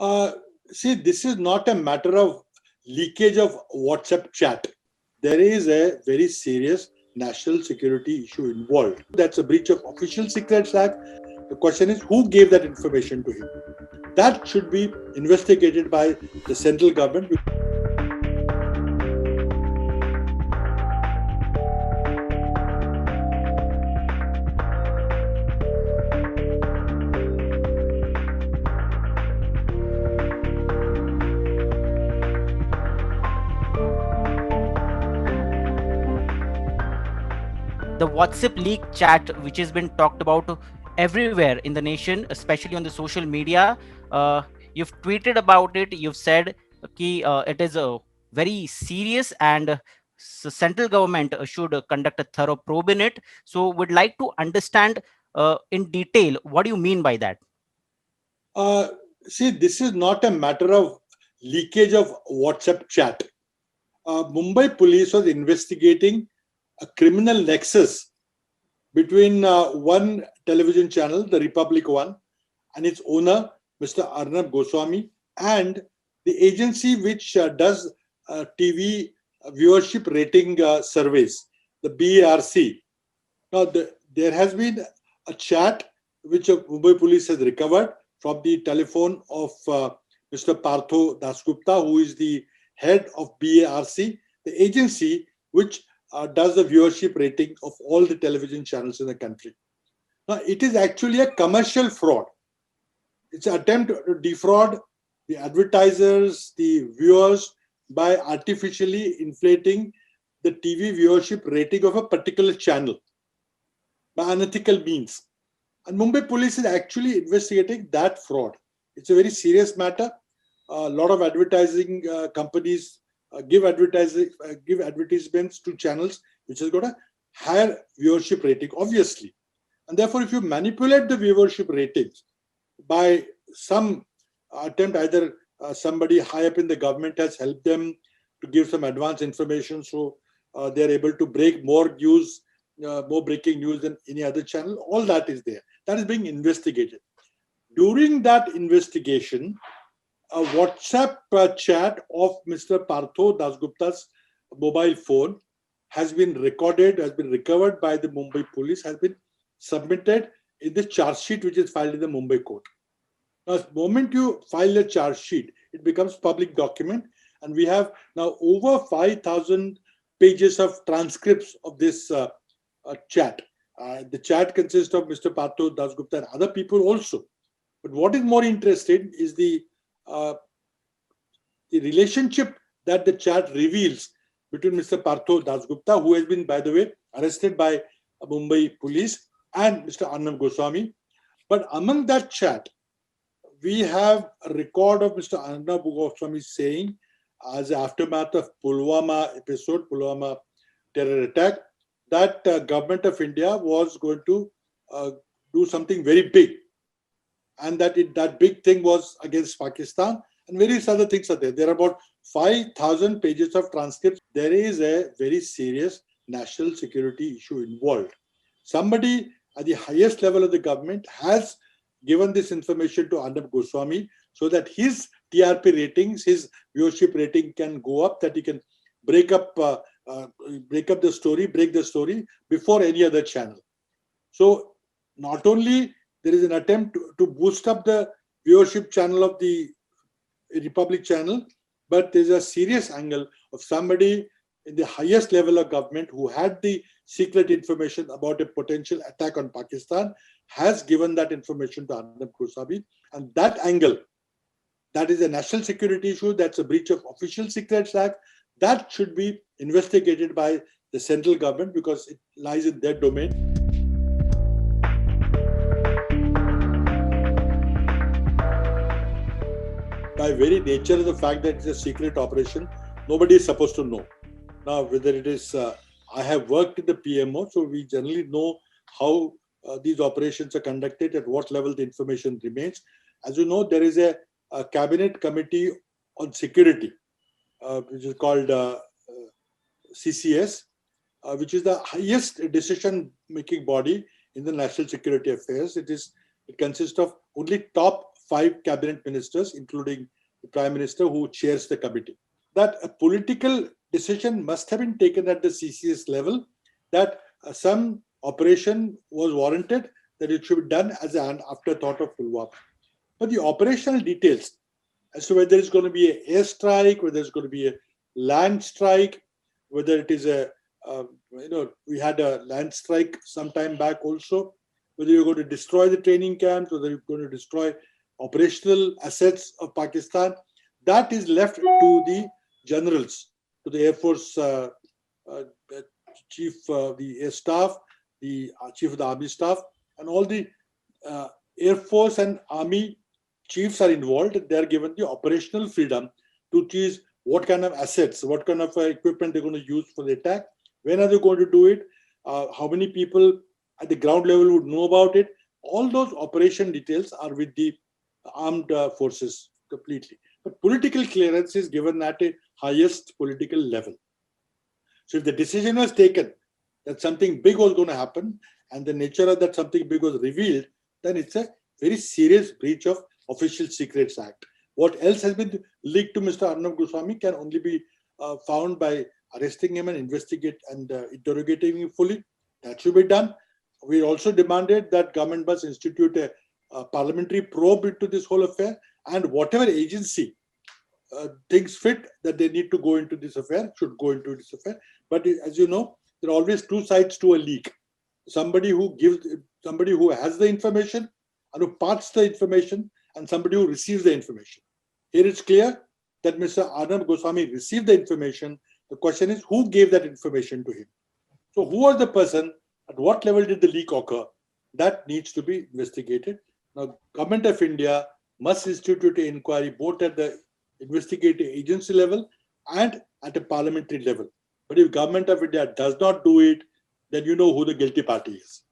Uh, See, this is not a matter of leakage of WhatsApp chat. There is a very serious national security issue involved. That's a breach of Official Secrets Act. The question is who gave that information to him? That should be investigated by the central government. The WhatsApp leak chat, which has been talked about everywhere in the nation, especially on the social media. You've tweeted about it. You've said it is very serious, and central government should conduct a thorough probe in it. So, would like to understand in detail what do you mean by that? Uh, See, this is not a matter of leakage of WhatsApp chat. Mumbai police was investigating a criminal nexus between one television channel, the Republic One, and its owner, Mr. Arnab Goswami, and the agency which does TV viewership rating surveys, the BARC. Now, there has been a chat which Mumbai police has recovered from the telephone of Mr. Partho Dasgupta, who is the head of BARC, the agency which does the viewership rating of all the television channels in the country. Now, it is actually a commercial fraud. It's an attempt to defraud the advertisers, the viewers, by artificially inflating the TV viewership rating of a particular channel by unethical means. And Mumbai police is actually investigating that fraud. It's a very serious matter. A lot of advertising companies give advertisements to channels which has got a higher viewership rating, obviously. And therefore, if you manipulate the viewership ratings by some attempt, either somebody high up in the government has helped them to give some advance information, so they're able to break more news, more breaking news than any other channel. All that is there. That is being investigated. During that investigation, a WhatsApp chat of Mr. Partho Dasgupta's mobile phone has been recorded, has been recovered by the Mumbai police, has been submitted in the charge sheet which is filed in the Mumbai court. Now, the moment you file a charge sheet, it becomes public document, and we have now over 5,000 pages of transcripts of this chat. The chat consists of Mr. Partho Dasgupta and other people also. But what is more interesting is the relationship that the chat reveals between Mr. Partho Dasgupta, who has been, by the way, arrested by Mumbai police, and Mr. Arnab Goswami. But among that chat, we have a record of Mr. Arnab Goswami saying, as an aftermath of Pulwama episode, Pulwama terror attack, that government of India was going to do something very big, and that big thing was against Pakistan, and various other things are there. There are about 5,000 pages of transcripts. There is a very serious national security issue involved. Somebody at the highest level of the government has given this information to Arnab Goswami so that his TRP ratings, his viewership rating can go up, that he can break the story before any other channel. So not only there is an attempt to boost up the viewership channel of the Republic channel, but there's a serious angle of somebody in the highest level of government who had the secret information about a potential attack on Pakistan has given that information to Arnab Goswami. And that angle, that is a national security issue, that's a breach of Official Secrets Act, that should be investigated by the central government because it lies in their domain. By very nature of the fact that it's a secret operation, nobody is supposed to know. Now, whether it is, I have worked in the PMO, so we generally know how these operations are conducted, at what level the information remains. As you know, there is a cabinet committee on security, which is called CCS, which is the highest decision-making body in the national security affairs. It consists of only top 5 cabinet ministers, including the Prime Minister, who chairs the committee. That a political decision must have been taken at the CCS level that some operation was warranted, that it should be done as an afterthought of Pulwama. But the operational details as to whether it's going to be an airstrike, whether it's going to be a land strike, whether it is we had a land strike some time back also, whether you're going to destroy the training camps, whether you're going to destroy operational assets of Pakistan, that is left to the generals, to the Air Force chief, the air staff, the chief of the army staff, and all the Air Force and army chiefs are involved. They are given the operational freedom to choose what kind of assets, what kind of equipment they're going to use for the attack, when are they going to do it, how many people at the ground level would know about it. All those operation details are with the armed forces completely. But political clearance is given at a highest political level. So if the decision was taken that something big was going to happen and the nature of that something big was revealed, then it's a very serious breach of Official Secrets Act. What else has been leaked to Mr. Arnab Goswami can only be found by arresting him and investigate and interrogating him fully. That should be done. We also demanded that government must institute a parliamentary probe into this whole affair, and whatever agency thinks fit that they need to go into this affair should go into this affair. But as you know, there are always two sides to a leak. Somebody who has the information and who parts the information, and somebody who receives the information. Here it's clear that Mr. Arnab Goswami received the information. The question is, who gave that information to him? So who was the person? At what level did the leak occur? That needs to be investigated. Now, Government of India must institute an inquiry both at the investigative agency level and at a parliamentary level. But if Government of India does not do it, then you know who the guilty party is.